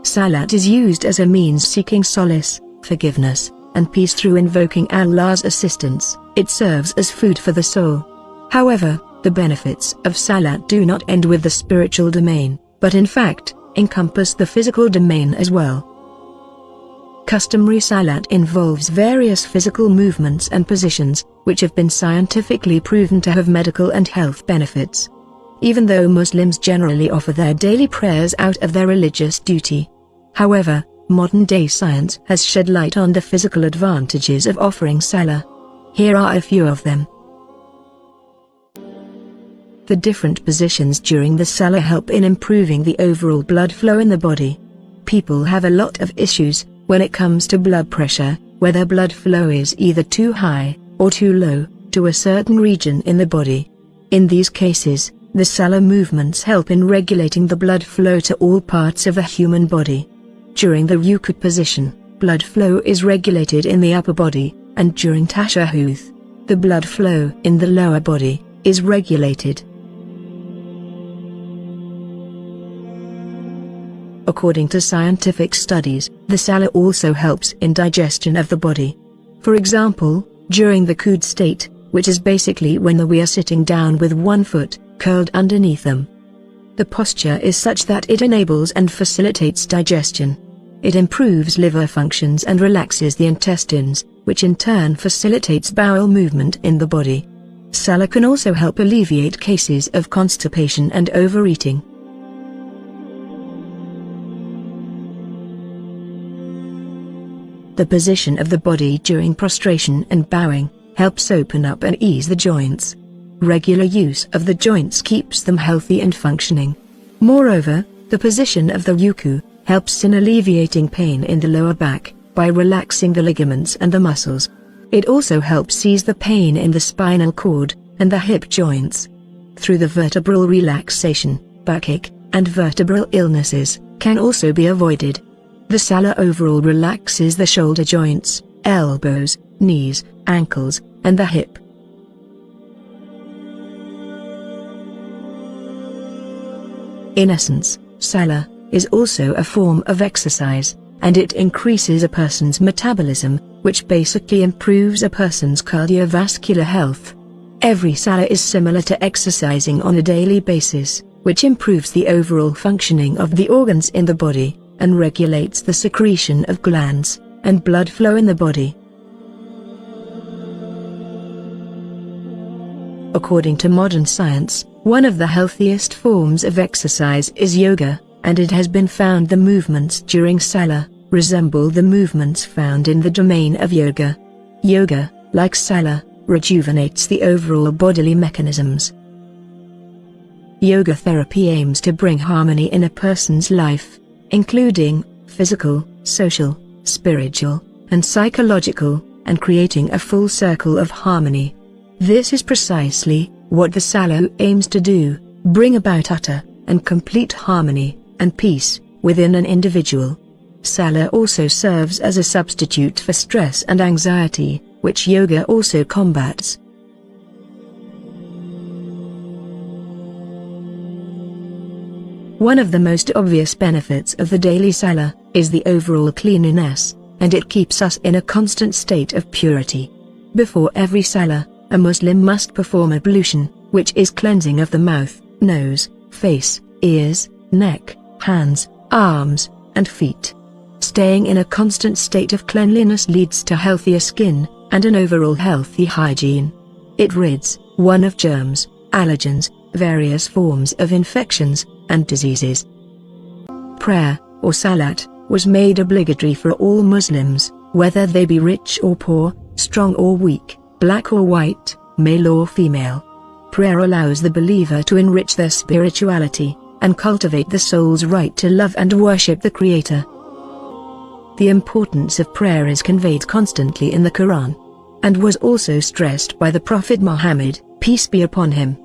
Salat is used as a means seeking solace, forgiveness, and peace through invoking Allah's assistance. It serves as food for the soul. However, the benefits of Salat do not end with the spiritual domain, but in fact, encompass the physical domain as well. Customary Salat involves various physical movements and positions, which have been scientifically proven to have medical and health benefits. Even though Muslims generally offer their daily prayers out of their religious duty. However, modern-day science has shed light on the physical advantages of offering Salah. Here are a few of them. The different positions during the Salah help in improving the overall blood flow in the body. People have a lot of issues when it comes to blood pressure, where their blood flow is either too high or too low to a certain region in the body. In these cases, the Salah movements help in regulating the blood flow to all parts of the human body. During the Ruku' position, blood flow is regulated in the upper body, and during Tashahhud, the blood flow in the lower body is regulated. According to scientific studies, the Salah also helps in digestion of the body. For example, during the Qud state, which is basically when we are sitting down with one foot curled underneath them. The posture is such that it enables and facilitates digestion. It improves liver functions and relaxes the intestines, which in turn facilitates bowel movement in the body. Salah can also help alleviate cases of constipation and overeating. The position of the body during prostration and bowing helps open up and ease the joints. Regular use of the joints keeps them healthy and functioning. Moreover, the position of the Ruku' helps in alleviating pain in the lower back by relaxing the ligaments and the muscles. It also helps ease the pain in the spinal cord and the hip joints. Through the vertebral relaxation, backache and vertebral illnesses can also be avoided. The Salah overall relaxes the shoulder joints, elbows, knees, ankles, and the hip. In essence, Salah is also a form of exercise, and it increases a person's metabolism, which basically improves a person's cardiovascular health. Every Salah is similar to exercising on a daily basis, which improves the overall functioning of the organs in the body, and regulates the secretion of glands and blood flow in the body. According to modern science, one of the healthiest forms of exercise is yoga, and it has been found the movements during Salah resemble the movements found in the domain of yoga. Yoga, like Salah, rejuvenates the overall bodily mechanisms. Yoga therapy aims to bring harmony in a person's life, including physical, social, spiritual, and psychological, and creating a full circle of harmony. This is precisely what the Salah aims to do, bring about utter and complete harmony and peace within an individual. Salah also serves as a substitute for stress and anxiety, which yoga also combats. One of the most obvious benefits of the daily Salah is the overall cleanliness, and it keeps us in a constant state of purity. Before every Salah, a Muslim must perform ablution, which is cleansing of the mouth, nose, face, ears, neck, hands, arms, and feet. Staying in a constant state of cleanliness leads to healthier skin and an overall healthy hygiene. It rids one of germs, allergens, various forms of infections, and diseases. Prayer, or Salat, was made obligatory for all Muslims, whether they be rich or poor, strong or weak, black or white, male or female. Prayer allows the believer to enrich their spirituality, and cultivate the soul's right to love and worship the Creator. The importance of prayer is conveyed constantly in the Quran, and was also stressed by the Prophet Muhammad, peace be upon him.